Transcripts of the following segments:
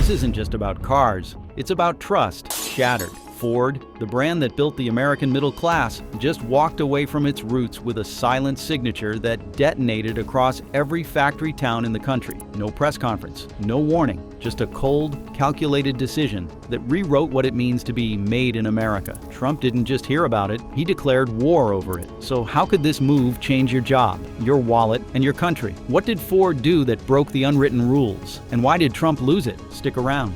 This isn't just about cars, it's about trust shattered. Ford, the brand that built the American middle class, just walked away from its roots with a silent signature that detonated across every factory town in the country. No press conference, no warning, just a cold, calculated decision that rewrote what it means to be made in America. Trump didn't just hear about it, he declared war over it. So how could this move change your job, your wallet, and your country? What did Ford do that broke the unwritten rules? And why did Trump lose it? Stick around.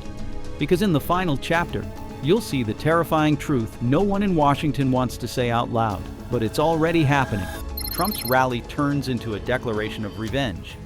Because in the final chapter, you'll see the terrifying truth no one in Washington wants to say out loud, but it's already happening. Trump's rally turns into a declaration of revenge.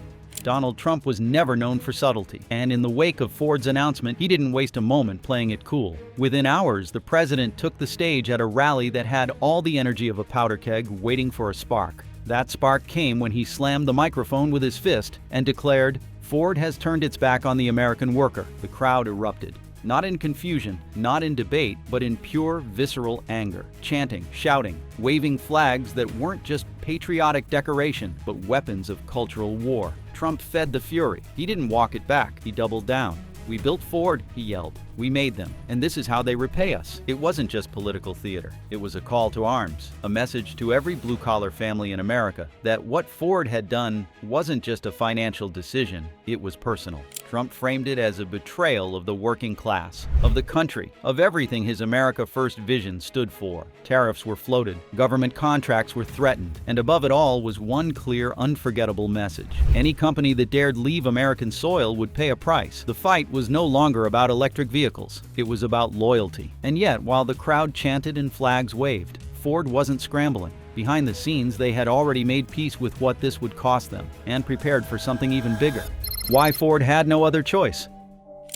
Donald Trump was never known for subtlety, and in the wake of Ford's announcement, he didn't waste a moment playing it cool. Within hours, the president took the stage at a rally that had all the energy of a powder keg waiting for a spark. That spark came when he slammed the microphone with his fist and declared, "Ford has turned its back on the American worker." The crowd erupted. Not in confusion, not in debate, but in pure, visceral anger. Chanting, shouting, waving flags that weren't just patriotic decoration, but weapons of cultural war. Trump fed the fury. He didn't walk it back, he doubled down. "We built Ford," he yelled. "We made them, and this is how they repay us." It wasn't just political theater. It was a call to arms, a message to every blue-collar family in America that what Ford had done wasn't just a financial decision, it was personal. Trump framed it as a betrayal of the working class, of the country, of everything his America First vision stood for. Tariffs were floated, government contracts were threatened, and above it all was one clear, unforgettable message. Any company that dared leave American soil would pay a price. The fight was no longer about electric vehicles. It was about loyalty. And yet, while the crowd chanted and flags waved, Ford wasn't scrambling. Behind the scenes, they had already made peace with what this would cost them, and prepared for something even bigger. Why Ford had no other choice?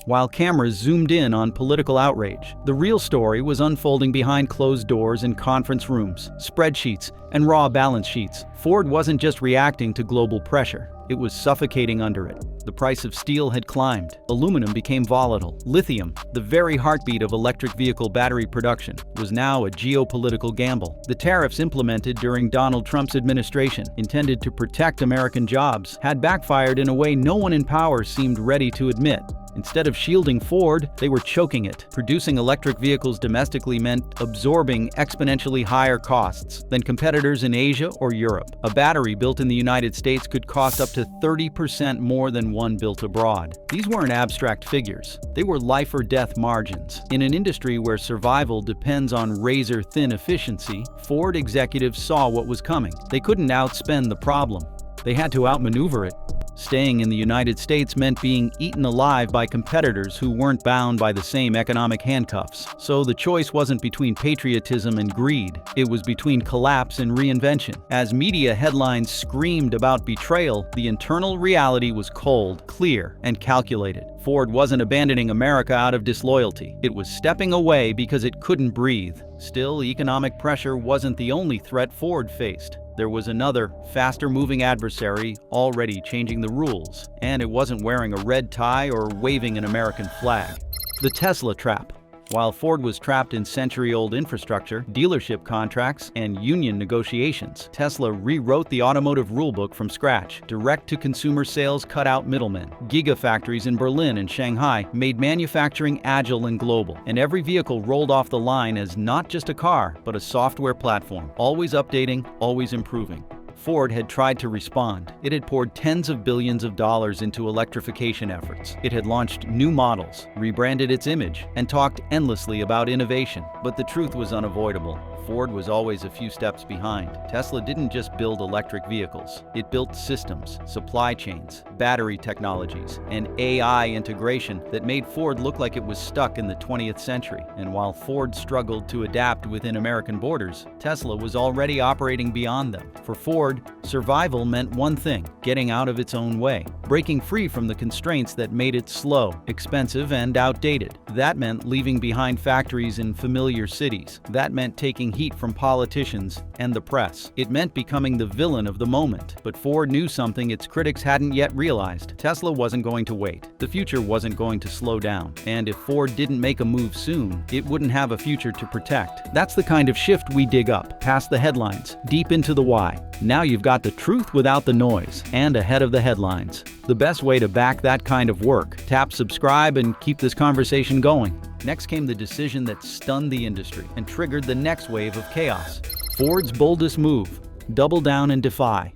While cameras zoomed in on political outrage, the real story was unfolding behind closed doors in conference rooms, spreadsheets, and raw balance sheets. Ford wasn't just reacting to global pressure, it was suffocating under it. The price of steel had climbed. Aluminum became volatile. Lithium, the very heartbeat of electric vehicle battery production, was now a geopolitical gamble. The tariffs implemented during Donald Trump's administration, intended to protect American jobs, had backfired in a way no one in power seemed ready to admit. Instead of shielding Ford, they were choking it. Producing electric vehicles domestically meant absorbing exponentially higher costs than competitors in Asia or Europe. A battery built in the United States could cost up to 30% more than one built abroad. These weren't abstract figures. They were life or death margins. In an industry where survival depends on razor-thin efficiency, Ford executives saw what was coming. They couldn't outspend the problem. They had to outmaneuver it. Staying in the United States meant being eaten alive by competitors who weren't bound by the same economic handcuffs. So the choice wasn't between patriotism and greed. It was between collapse and reinvention. As media headlines screamed about betrayal, the internal reality was cold, clear, and calculated. Ford wasn't abandoning America out of disloyalty. It was stepping away because it couldn't breathe. Still, economic pressure wasn't the only threat Ford faced. There was another, faster-moving adversary already changing the rules, and it wasn't wearing a red tie or waving an American flag. The Tesla trap. While Ford was trapped in century-old infrastructure, dealership contracts, and union negotiations, Tesla rewrote the automotive rulebook from scratch. Direct-to-consumer sales cut out middlemen. Gigafactories in Berlin and Shanghai made manufacturing agile and global, and every vehicle rolled off the line as not just a car, but a software platform, always updating, always improving. Ford had tried to respond. It had poured tens of billions of dollars into electrification efforts. It had launched new models, rebranded its image, and talked endlessly about innovation. But the truth was unavoidable. Ford was always a few steps behind. Tesla didn't just build electric vehicles. It built systems, supply chains, battery technologies, and AI integration that made Ford look like it was stuck in the 20th century. And while Ford struggled to adapt within American borders, Tesla was already operating beyond them. For Ford, survival meant one thing: getting out of its own way, breaking free from the constraints that made it slow, expensive, and outdated. That meant leaving behind factories in familiar cities. That meant taking heat from politicians and the press. It meant becoming the villain of the moment. But Ford knew something its critics hadn't yet realized. Tesla wasn't going to wait. The future wasn't going to slow down. And if Ford didn't make a move soon, it wouldn't have a future to protect. That's the kind of shift we dig up, past the headlines, deep into the why. Now Now you've got the truth without the noise and ahead of the headlines. The best way to back that kind of work. Tap subscribe and keep this conversation going. Next came the decision that stunned the industry and triggered the next wave of chaos. Ford's boldest move: double down and defy.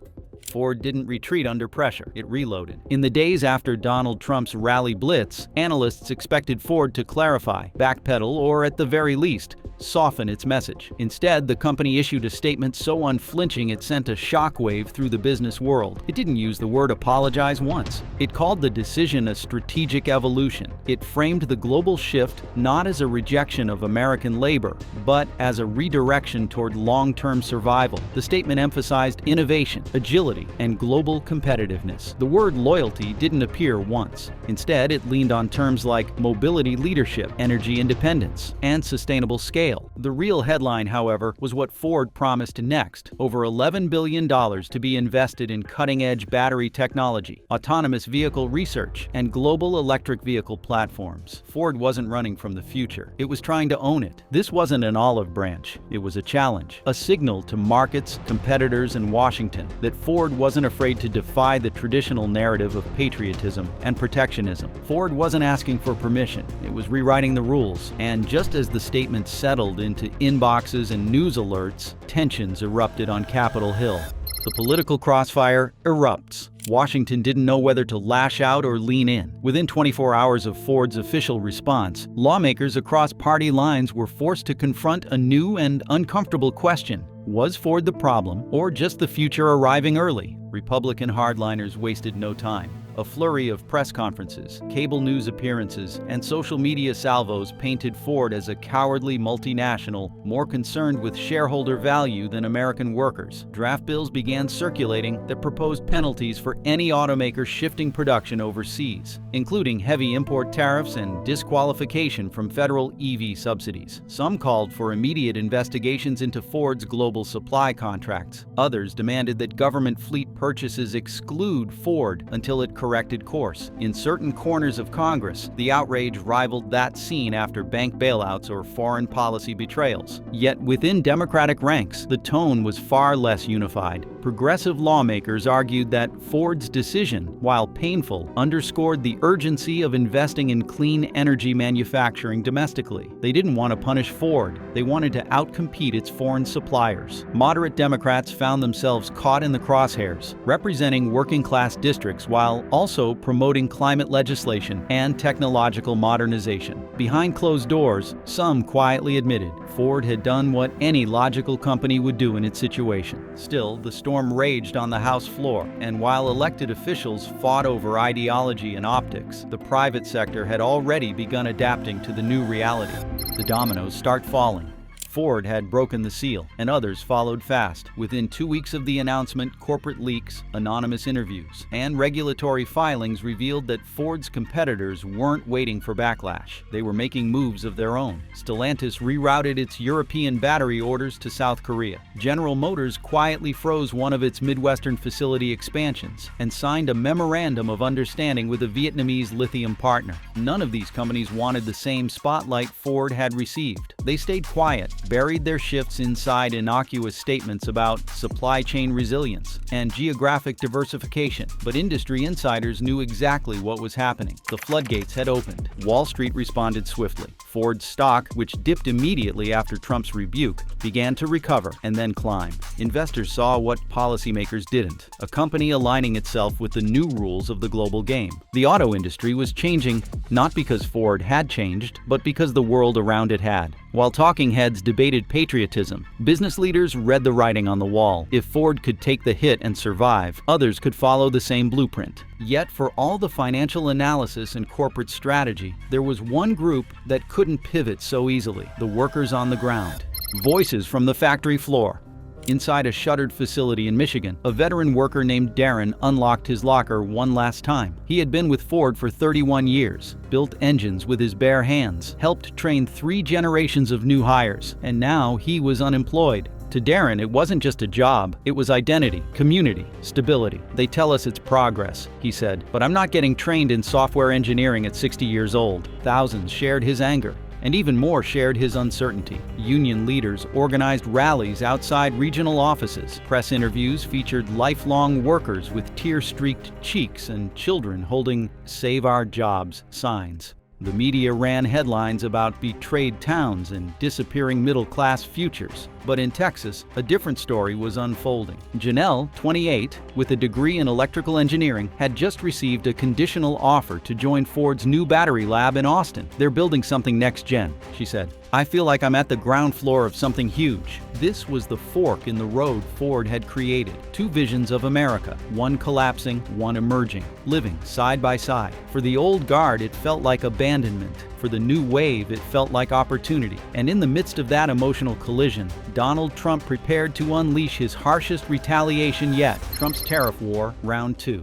Ford didn't retreat under pressure, it reloaded. In the days after Donald Trump's rally blitz, analysts expected Ford to clarify, backpedal, or at the very least, soften its message. Instead, the company issued a statement so unflinching it sent a shockwave through the business world. It didn't use the word apologize once. It called the decision a strategic evolution. It framed the global shift not as a rejection of American labor, but as a redirection toward long-term survival. The statement emphasized innovation, agility, and global competitiveness. The word loyalty didn't appear once. Instead, it leaned on terms like mobility leadership, energy independence, and sustainable scale. The real headline, however, was what Ford promised next: over $11 billion to be invested in cutting-edge battery technology, autonomous vehicle research, and global electric vehicle platforms. Ford wasn't running from the future. It was trying to own it. This wasn't an olive branch. It was a challenge, a signal to markets, competitors, and Washington that Ford wasn't afraid to defy the traditional narrative of patriotism and protectionism. Ford wasn't asking for permission. It was rewriting the rules. And just as the statement settled into inboxes and news alerts, tensions erupted on Capitol Hill. The political crossfire erupts. Washington didn't know whether to lash out or lean in. Within 24 hours of Ford's official response, lawmakers across party lines were forced to confront a new and uncomfortable question. Was Ford the problem, or just the future arriving early? Republican hardliners wasted no time. A flurry of press conferences, cable news appearances, and social media salvos painted Ford as a cowardly multinational, more concerned with shareholder value than American workers. Draft bills began circulating that proposed penalties for any automaker shifting production overseas, including heavy import tariffs and disqualification from federal EV subsidies. Some called for immediate investigations into Ford's global supply contracts. Others demanded that government fleet purchases exclude Ford until it corrected course. In certain corners of Congress, the outrage rivaled that seen after bank bailouts or foreign policy betrayals. Yet within Democratic ranks, the tone was far less unified. Progressive lawmakers argued that Ford's decision, while painful, underscored the urgency of investing in clean energy manufacturing domestically. They didn't want to punish Ford. They wanted to outcompete its foreign suppliers. Moderate Democrats found themselves caught in the crosshairs, representing working-class districts while also promoting climate legislation and technological modernization. Behind closed doors, some quietly admitted Ford had done what any logical company would do in its situation. Still, the storm raged on the House floor, and while elected officials fought over ideology and optics, the private sector had already begun adapting to the new reality. The dominoes start falling. Ford had broken the seal, and others followed fast. Within 2 weeks of the announcement, corporate leaks, anonymous interviews, and regulatory filings revealed that Ford's competitors weren't waiting for backlash. They were making moves of their own. Stellantis rerouted its European battery orders to South Korea. General Motors quietly froze one of its Midwestern facility expansions and signed a memorandum of understanding with a Vietnamese lithium partner. None of these companies wanted the same spotlight Ford had received. They stayed quiet, buried their shifts inside innocuous statements about supply chain resilience and geographic diversification. But industry insiders knew exactly what was happening. The floodgates had opened. Wall Street responded swiftly. Ford's stock, which dipped immediately after Trump's rebuke, began to recover and then climb. Investors saw what policymakers didn't: a company aligning itself with the new rules of the global game. The auto industry was changing not because Ford had changed, but because the world around it had. While talking heads debated patriotism, business leaders read the writing on the wall. If Ford could take the hit and survive, others could follow the same blueprint. Yet, for all the financial analysis and corporate strategy, there was one group that couldn't pivot so easily: the workers on the ground. Voices from the factory floor. Inside a shuttered facility in Michigan, a veteran worker named Darren unlocked his locker one last time. He had been with Ford for 31 years, built engines with his bare hands, helped train 3 generations of new hires, and now he was unemployed. To Darren, it wasn't just a job, it was identity, community, stability. "They tell us it's progress," he said, "but I'm not getting trained in software engineering at 60 years old." Thousands shared his anger. and even more shared his uncertainty. Union leaders organized rallies outside regional offices. Press interviews featured lifelong workers with tear-streaked cheeks and children holding "Save Our Jobs" signs. The media ran headlines about betrayed towns and disappearing middle-class futures. But in Texas, a different story was unfolding. Janelle, 28, with a degree in electrical engineering, had just received a conditional offer to join Ford's new battery lab in Austin. "They're building something next-gen," she said. "I feel like I'm at the ground floor of something huge." This was the fork in the road Ford had created. Two visions of America, one collapsing, one emerging, living side by side. For the old guard, it felt like abandonment. For the new wave, it felt like opportunity. And in the midst of that emotional collision, Donald Trump prepared to unleash his harshest retaliation yet, Trump's tariff war, round 2.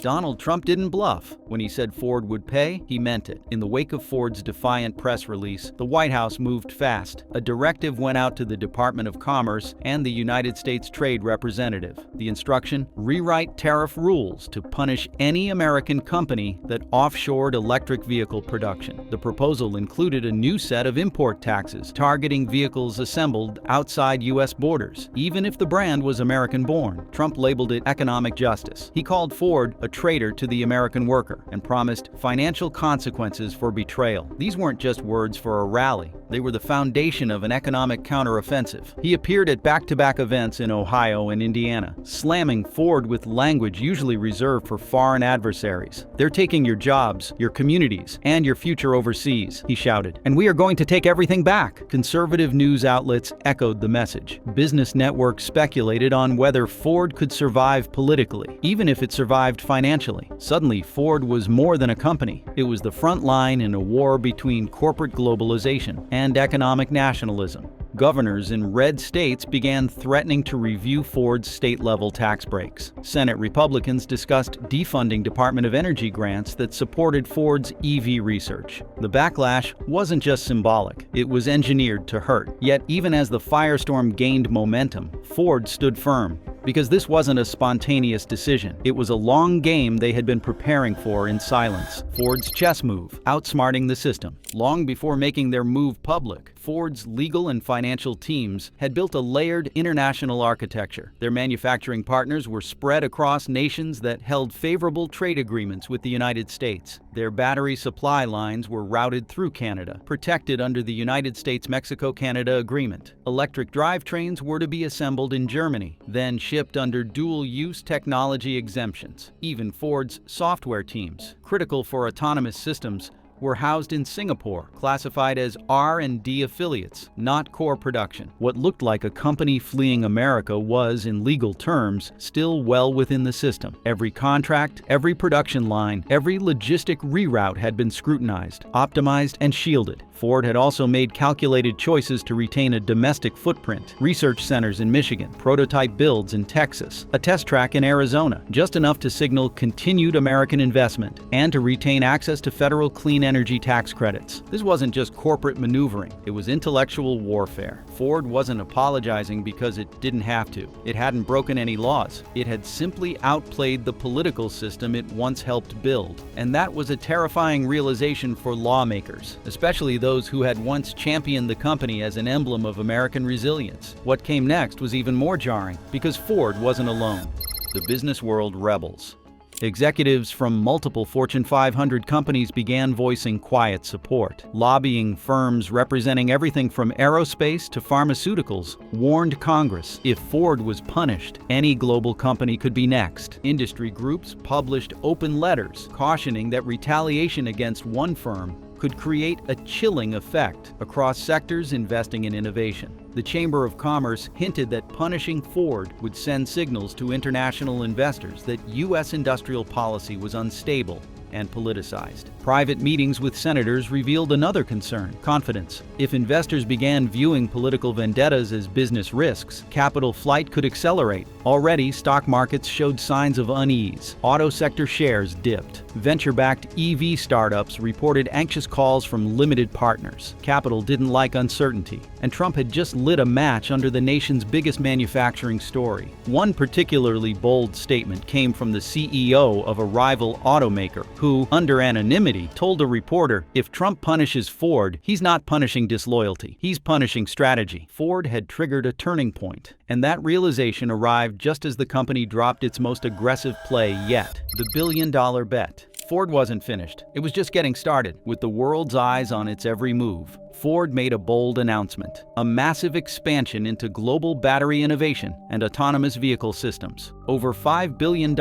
Donald Trump didn't bluff. When he said Ford would pay, he meant it. In the wake of Ford's defiant press release, the White House moved fast. A directive went out to the Department of Commerce and the United States Trade Representative. The instruction: rewrite tariff rules to punish any American company that offshored electric vehicle production. The proposal included a new set of import taxes targeting vehicles assembled outside U.S. borders, even if the brand was American-born. Trump labeled it economic justice. He called Ford a traitor to the American worker and promised financial consequences for betrayal. These weren't just words for a rally. They were the foundation of an economic counteroffensive. He appeared at back-to-back events in Ohio and Indiana, slamming Ford with language usually reserved for foreign adversaries. "They're taking your jobs, your communities, and your future overseas," he shouted. "And we are going to take everything back." Conservative news outlets echoed the message. Business networks speculated on whether Ford could survive politically, even if it survived financially. Suddenly, Ford was more than a company. It was the front line in a war between corporate globalization and economic nationalism. Governors in red states began threatening to review Ford's state-level tax breaks. Senate Republicans discussed defunding Department of Energy grants that supported Ford's EV research. The backlash wasn't just symbolic, it was engineered to hurt. Yet, even as the firestorm gained momentum, Ford stood firm. Because this wasn't a spontaneous decision. It was a long game they had been preparing for in silence. Ford's chess move, outsmarting the system. Long before making their move public, Ford's legal and financial teams had built a layered international architecture. Their manufacturing partners were spread across nations that held favorable trade agreements with the United States. Their battery supply lines were routed through Canada, protected under the United States-Mexico-Canada Agreement. Electric drivetrains were to be assembled in Germany, then shipped under dual-use technology exemptions. Even Ford's software teams, critical for autonomous systems, were housed in Singapore, classified as R&D affiliates, not core production. What looked like a company fleeing America was, in legal terms, still well within the system. Every contract, every production line, every logistic reroute had been scrutinized, optimized, and shielded. Ford had also made calculated choices to retain a domestic footprint, research centers in Michigan, prototype builds in Texas, a test track in Arizona, just enough to signal continued American investment and to retain access to federal clean energy tax credits. This wasn't just corporate maneuvering, it was intellectual warfare. Ford wasn't apologizing because it didn't have to. It hadn't broken any laws. It had simply outplayed the political system it once helped build. And that was a terrifying realization for lawmakers, especially those who had once championed the company as an emblem of American resilience. What came next was even more jarring, because Ford wasn't alone. The business world rebels. Executives from multiple Fortune 500 companies began voicing quiet support. Lobbying firms representing everything from aerospace to pharmaceuticals warned Congress if Ford was punished, any global company could be next. Industry groups published open letters cautioning that retaliation against one firm could create a chilling effect across sectors investing in innovation. The Chamber of Commerce hinted that punishing Ford would send signals to international investors that U.S. industrial policy was unstable and politicized. Private meetings with senators revealed another concern: confidence. If investors began viewing political vendettas as business risks, capital flight could accelerate. Already, stock markets showed signs of unease. Auto sector shares dipped. Venture-backed EV startups reported anxious calls from limited partners. Capital didn't like uncertainty, and Trump had just lit a match under the nation's biggest manufacturing story. One particularly bold statement came from the CEO of a rival automaker, who, under anonymity, told a reporter, if Trump punishes Ford, he's not punishing disloyalty, he's punishing strategy. Ford had triggered a turning point, and that realization arrived just as the company dropped its most aggressive play yet, the billion-dollar bet. Ford wasn't finished. It was just getting started. With the world's eyes on its every move, Ford made a bold announcement: a massive expansion into global battery innovation and autonomous vehicle systems. Over $5 billion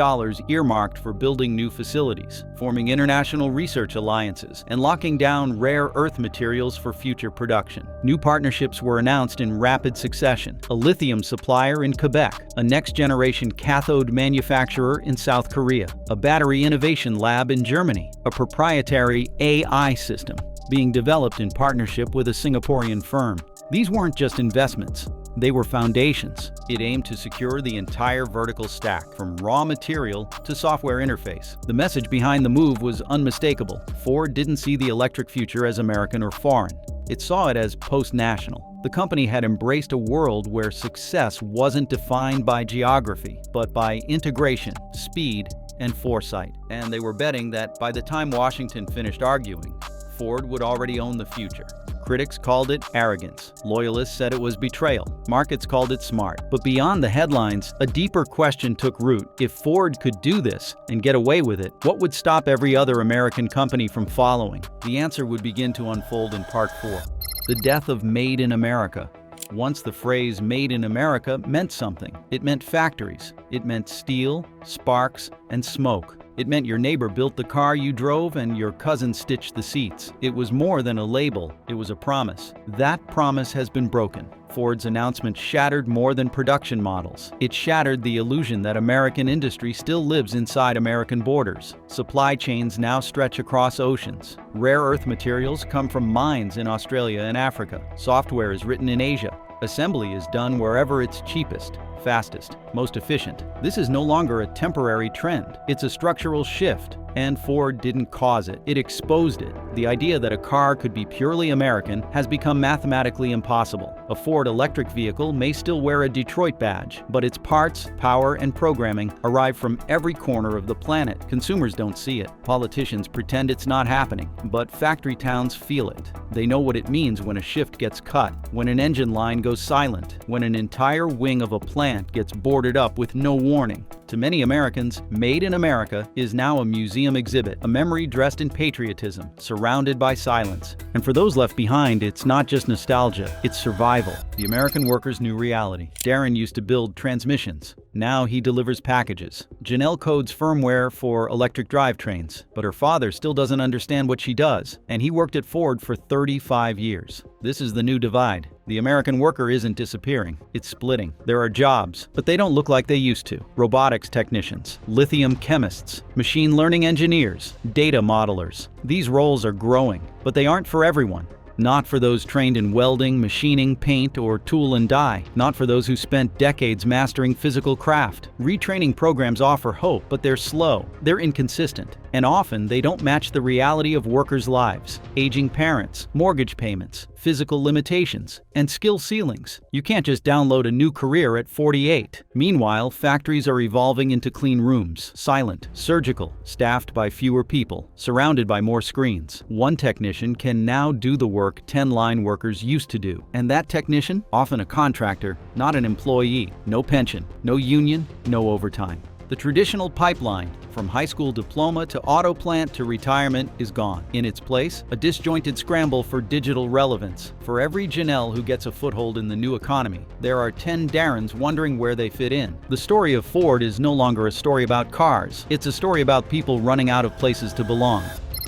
earmarked for building new facilities, forming international research alliances, and locking down rare earth materials for future production. New partnerships were announced in rapid succession: a lithium supplier in Quebec, a next-generation cathode manufacturer in South Korea, a battery innovation lab in Germany, a proprietary AI system being developed in partnership with a Singaporean firm. These weren't just investments, they were foundations. It aimed to secure the entire vertical stack, from raw material to software interface. The message behind the move was unmistakable. Ford didn't see the electric future as American or foreign. It saw it as post-national. The company had embraced a world where success wasn't defined by geography, but by integration, speed, and foresight. And they were betting that by the time Washington finished arguing, Ford would already own the future. Critics called it arrogance. Loyalists said it was betrayal. Markets called it smart. But beyond the headlines, a deeper question took root. If Ford could do this and get away with it, what would stop every other American company from following? The answer would begin to unfold in Part 4. The death of Made in America. Once the phrase Made in America meant something. It meant factories. It meant steel, sparks, and smoke. It meant your neighbor built the car you drove and your cousin stitched the seats. It was more than a label, it was a promise. That promise has been broken. Ford's announcement shattered more than production models. It shattered the illusion that American industry still lives inside American borders. Supply chains now stretch across oceans. Rare earth materials come from mines in Australia and Africa. Software is written in Asia. Assembly is done wherever it's cheapest, fastest, most efficient. This is no longer a temporary trend. It's a structural shift. And Ford didn't cause it. It exposed it. The idea that a car could be purely American has become mathematically impossible. A Ford electric vehicle may still wear a Detroit badge, but its parts, power, and programming arrive from every corner of the planet. Consumers don't see it. Politicians pretend it's not happening, but factory towns feel it. They know what it means when a shift gets cut, when an engine line goes silent, when an entire wing of a plant gets boarded up with no warning. To many Americans, Made in America is now a museum exhibit, a memory dressed in patriotism, surrounded by silence. And for those left behind, it's not just nostalgia, it's survival. The American worker's new reality. Darren used to build transmissions. Now he delivers packages. Janelle codes firmware for electric drivetrains, but her father still doesn't understand what she does, and he worked at Ford for 35 years. This is the new divide. The American worker isn't disappearing, it's splitting. There are jobs, but they don't look like they used to. Robotics technicians, lithium chemists, machine learning engineers, data modelers. These roles are growing, but they aren't for everyone. Not for those trained in welding, machining, paint, or tool and die. Not for those who spent decades mastering physical craft. Retraining programs offer hope, but they're slow, they're inconsistent, and often they don't match the reality of workers' lives. Aging parents, mortgage payments, physical limitations, and skill ceilings. You can't just download a new career at 48. Meanwhile, factories are evolving into clean rooms, silent, surgical, staffed by fewer people, surrounded by more screens. One technician can now do the work 10 line workers used to do. And that technician, often a contractor, not an employee. No pension, no union, no overtime. The traditional pipeline, from high school diploma to auto plant to retirement, is gone. In its place, a disjointed scramble for digital relevance. For every Janelle who gets a foothold in the new economy, there are 10 Darrens wondering where they fit in. The story of Ford is no longer a story about cars. It's a story about people running out of places to belong.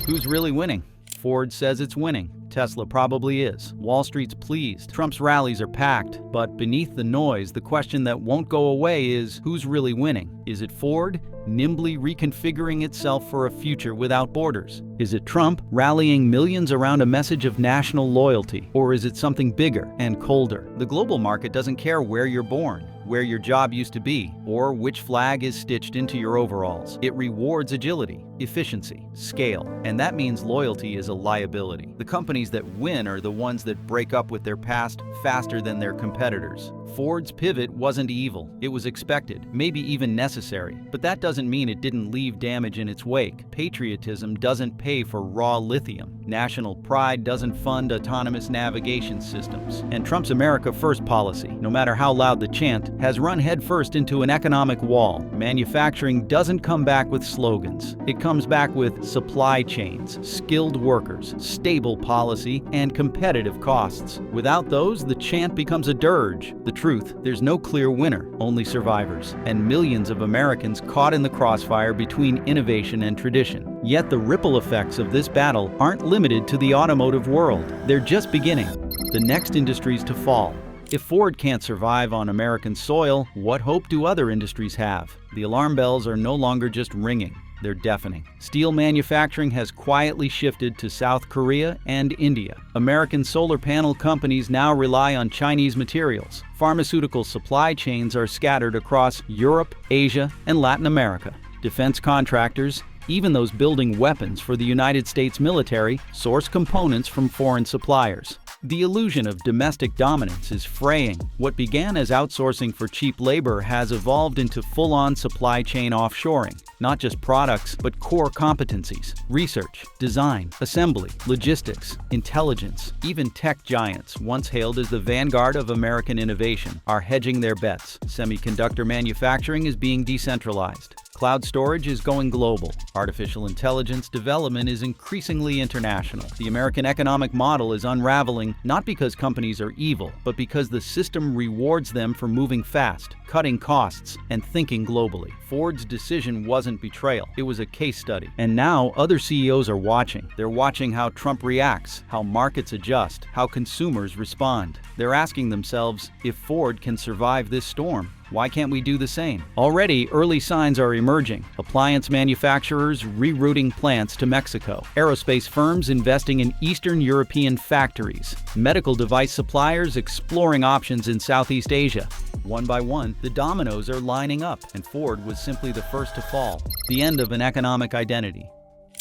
Who's really winning? Ford says it's winning. Tesla probably is. Wall Street's pleased. Trump's rallies are packed. But beneath the noise, the question that won't go away is, who's really winning? Is it Ford, nimbly reconfiguring itself for a future without borders? Is it Trump, rallying millions around a message of national loyalty? Or is it something bigger and colder? The global market doesn't care where you're born. where your job used to be, or which flag is stitched into your overalls. It rewards agility, efficiency, scale, and that means loyalty is a liability. The companies that win are the ones that break up with their past faster than their competitors. Ford's pivot wasn't evil. It was expected, maybe even necessary. But that doesn't mean it didn't leave damage in its wake. Patriotism doesn't pay for raw lithium. National pride doesn't fund autonomous navigation systems. And Trump's America First policy, no matter how loud the chant, has run headfirst into an economic wall. Manufacturing doesn't come back with slogans. It comes back with supply chains, skilled workers, stable policy, and competitive costs. Without those, the chant becomes a dirge. The truth, there's no clear winner, only survivors, and millions of Americans caught in the crossfire between innovation and tradition. Yet the ripple effects of this battle aren't limited to the automotive world. They're just beginning. The next industries to fall. If Ford can't survive on American soil, what hope do other industries have? The alarm bells are no longer just ringing. They're deafening. Steel manufacturing has quietly shifted to South Korea and India. American solar panel companies now rely on Chinese materials. Pharmaceutical supply chains are scattered across Europe, Asia, and Latin America. Defense contractors, even those building weapons for the United States military, source components from foreign suppliers. The illusion of domestic dominance is fraying. What began as outsourcing for cheap labor has evolved into full-on supply chain offshoring. Not just products, but core competencies. Research, design, assembly, logistics, intelligence. Even tech giants, once hailed as the vanguard of American innovation, are hedging their bets. Semiconductor manufacturing is being decentralized. Cloud storage is going global. Artificial intelligence development is increasingly international. The American economic model is unraveling not because companies are evil, but because the system rewards them for moving fast, cutting costs, and thinking globally. Ford's decision wasn't betrayal. It was a case study. And now other CEOs are watching. They're watching how Trump reacts, how markets adjust, how consumers respond. They're asking themselves, if Ford can survive this storm, why can't we do the same? Already, early signs are emerging. Appliance manufacturers rerouting plants to Mexico. Aerospace firms investing in Eastern European factories. Medical device suppliers exploring options in Southeast Asia. One by one, the dominoes are lining up, and Ford was simply the first to fall. The end of an economic identity.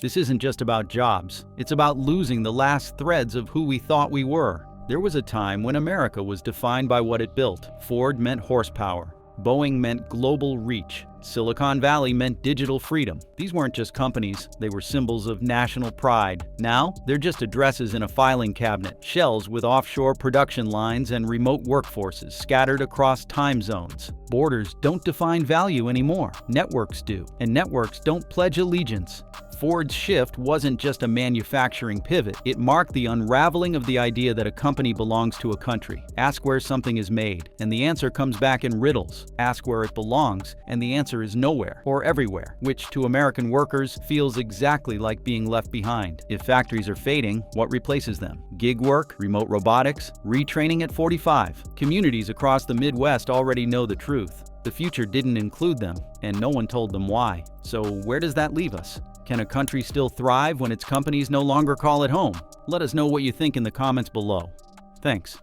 This isn't just about jobs. It's about losing the last threads of who we thought we were. There was a time when America was defined by what it built. Ford meant horsepower. Boeing meant global reach. Silicon Valley meant digital freedom. These weren't just companies, they were symbols of national pride. Now, they're just addresses in a filing cabinet, shells with offshore production lines and remote workforces scattered across time zones. Borders don't define value anymore. Networks do, and networks don't pledge allegiance. Ford's shift wasn't just a manufacturing pivot. It marked the unraveling of the idea that a company belongs to a country. Ask where something is made, and the answer comes back in riddles. Ask where it belongs, and the answer is nowhere or everywhere, which to American workers feels exactly like being left behind. If factories are fading, what replaces them? Gig work, remote robotics, retraining at 45. Communities across the Midwest already know the truth. The future didn't include them, and no one told them why. So where does that leave us? Can a country still thrive when its companies no longer call it home? Let us know what you think in the comments below. Thanks.